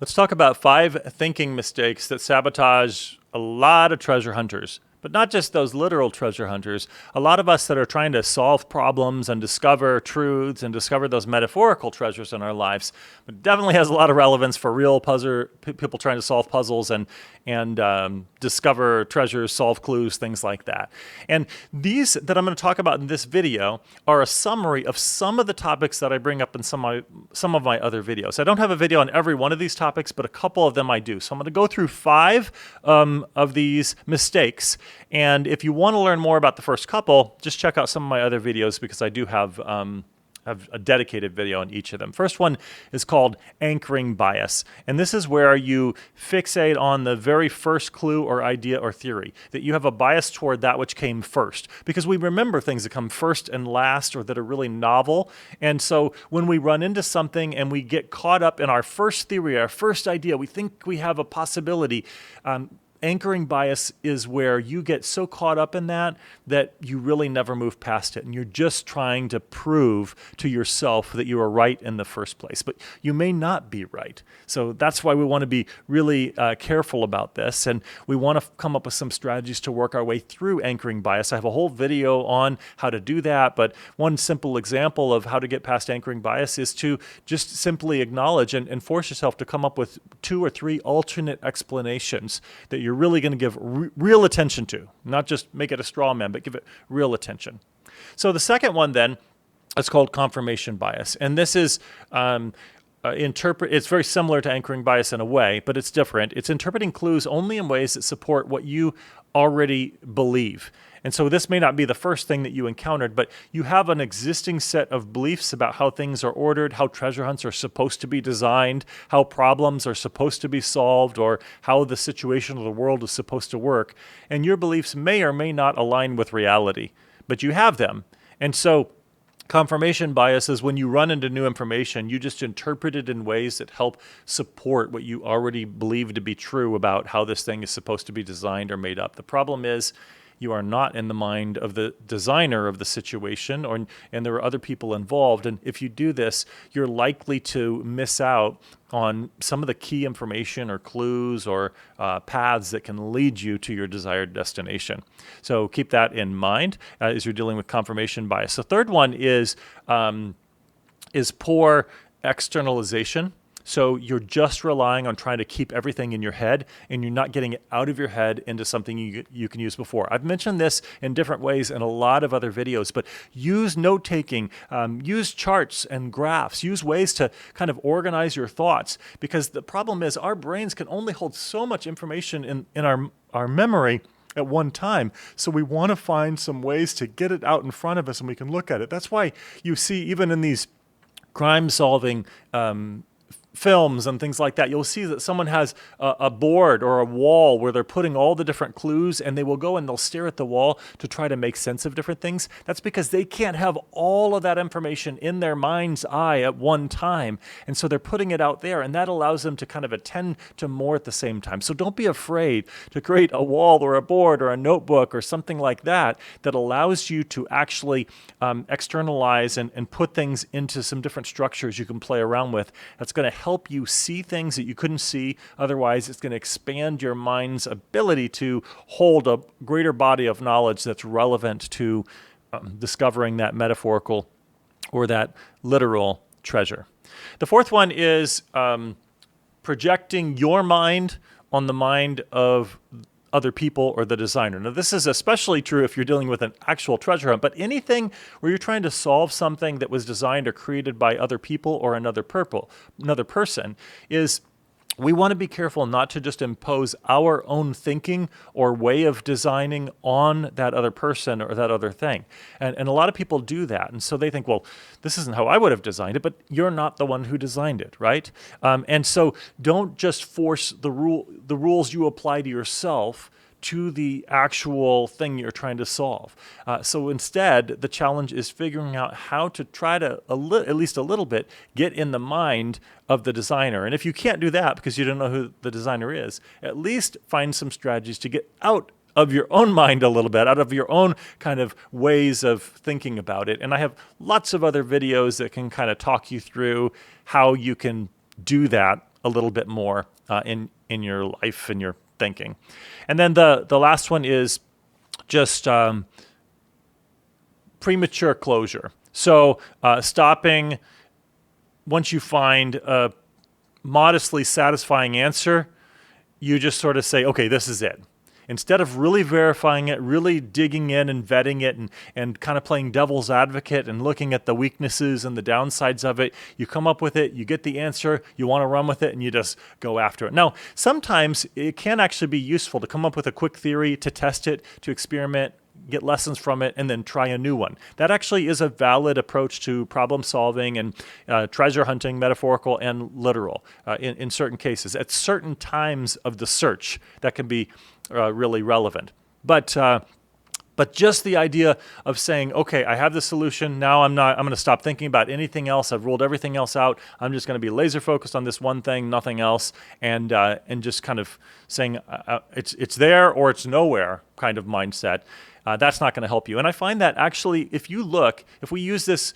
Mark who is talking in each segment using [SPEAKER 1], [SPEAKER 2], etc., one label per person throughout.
[SPEAKER 1] Let's talk about 5 thinking mistakes that sabotage a lot of treasure hunters. But not just those literal treasure hunters. A lot of us that are trying to solve problems and discover truths and discover those metaphorical treasures in our lives. But it definitely has a lot of relevance for real people trying to solve puzzles and discover treasures, solve clues, things like that. And these that I'm going to talk about in this video are a summary of some of the topics that I bring up in some of my other videos. I don't have a video on every one of these topics, but a couple of them I do. So I'm going to go through 5 of these mistakes. And if you want to learn more about the first couple, just check out some of my other videos because I do have a dedicated video on each of them. First one is called anchoring bias. And this is where you fixate on the very first clue or idea or theory, that you have a bias toward that which came first. Because we remember things that come first and last or that are really novel. And so when we run into something and we get caught up in our first theory, our first idea, we think we have a possibility, anchoring bias is where you get so caught up in that you really never move past it. And you're just trying to prove to yourself that you were right in the first place. But you may not be right. So that's why we want to be really careful about this. And we want to come up with some strategies to work our way through anchoring bias. I have a whole video on how to do that. But one simple example of how to get past anchoring bias is to just simply acknowledge and force yourself to come up with 2 or 3 alternate explanations that you're really going to give real attention to, not just make it a straw man, but give it real attention. So the second one then is called confirmation bias. And this is it's very similar to anchoring bias in a way, but it's different. It's interpreting clues only in ways that support what you already believe. And so this may not be the first thing that you encountered, but you have an existing set of beliefs about how things are ordered, how treasure hunts are supposed to be designed, how problems are supposed to be solved, or how the situation of the world is supposed to work. And your beliefs may or may not align with reality, but you have them. And so confirmation bias is when you run into new information, you just interpret it in ways that help support what you already believe to be true about how this thing is supposed to be designed or made up. The problem is you are not in the mind of the designer of the situation, and there are other people involved. And if you do this, you're likely to miss out on some of the key information or clues or paths that can lead you to your desired destination. So keep that in mind as you're dealing with confirmation bias. The third one is poor externalization. So you're just relying on trying to keep everything in your head, and you're not getting it out of your head into something you can use before. I've mentioned this in different ways in a lot of other videos, but use note-taking, use charts and graphs, use ways to kind of organize your thoughts, because the problem is our brains can only hold so much information in our memory at one time. So we want to find some ways to get it out in front of us and we can look at it. That's why you see even in these crime-solving films and things like that, you'll see that someone has a board or a wall where they're putting all the different clues, and they will go and they'll stare at the wall to try to make sense of different things. That's because they can't have all of that information in their mind's eye at one time. And so they're putting it out there, and that allows them to kind of attend to more at the same time. So don't be afraid to create a wall or a board or a notebook or something like that that allows you to actually externalize and put things into some different structures you can play around with. That's going to help you see things that you couldn't see. Otherwise, it's going to expand your mind's ability to hold a greater body of knowledge that's relevant to discovering that metaphorical or that literal treasure. The fourth one is projecting your mind on the mind of other people or the designer. Now, this is especially true if you're dealing with an actual treasure hunt, but anything where you're trying to solve something that was designed or created by other people or another person is we want to be careful not to just impose our own thinking or way of designing on that other person or that other thing. And a lot of people do that. And so they think, well, this isn't how I would have designed it, but you're not the one who designed it, right? And so don't just force the rules you apply to yourself to the actual thing you're trying to solve. So instead, the challenge is figuring out how to try to, at least a little bit, get in the mind of the designer. And if you can't do that because you don't know who the designer is, at least find some strategies to get out of your own mind a little bit, out of your own kind of ways of thinking about it. And I have lots of other videos that can kind of talk you through how you can do that a little bit more in your life and your thinking. And then the last one is just premature closure. So stopping once you find a modestly satisfying answer, you just sort of say, okay, this is it. Instead of really verifying it, really digging in and vetting it and kind of playing devil's advocate and looking at the weaknesses and the downsides of it, you come up with it, you get the answer, you want to run with it, and you just go after it. Now, sometimes it can actually be useful to come up with a quick theory, to test it, to experiment, get lessons from it, and then try a new one. That actually is a valid approach to problem solving and treasure hunting, metaphorical and literal, in certain cases. At certain times of the search, that can be really relevant. But just the idea of saying, okay, I have the solution. Now I'm going to stop thinking about anything else. I've ruled everything else out. I'm just going to be laser focused on this one thing, nothing else, and just kind of saying it's there or it's nowhere kind of mindset. That's not going to help you. And I find that actually, if we use this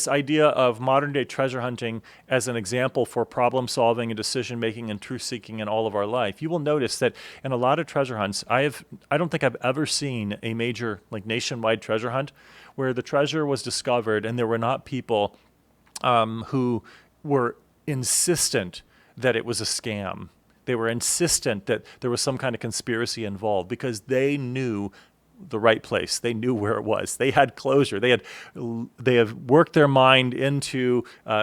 [SPEAKER 1] idea of modern day treasure hunting as an example for problem solving and decision making and truth seeking in all of our life, you will notice that in a lot of treasure hunts, I don't think I've ever seen a major like nationwide treasure hunt where the treasure was discovered and there were not people who were insistent that it was a scam. They were insistent that there was some kind of conspiracy involved because they knew the right place. They knew where it was. They had closure. They have worked their mind into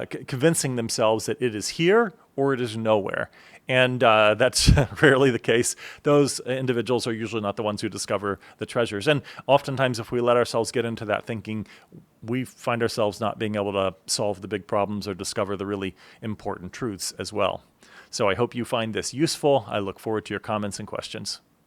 [SPEAKER 1] convincing themselves that it is here or it is nowhere. And that's rarely the case. Those individuals are usually not the ones who discover the treasures. And oftentimes, if we let ourselves get into that thinking, we find ourselves not being able to solve the big problems or discover the really important truths as well. So I hope you find this useful. I look forward to your comments and questions.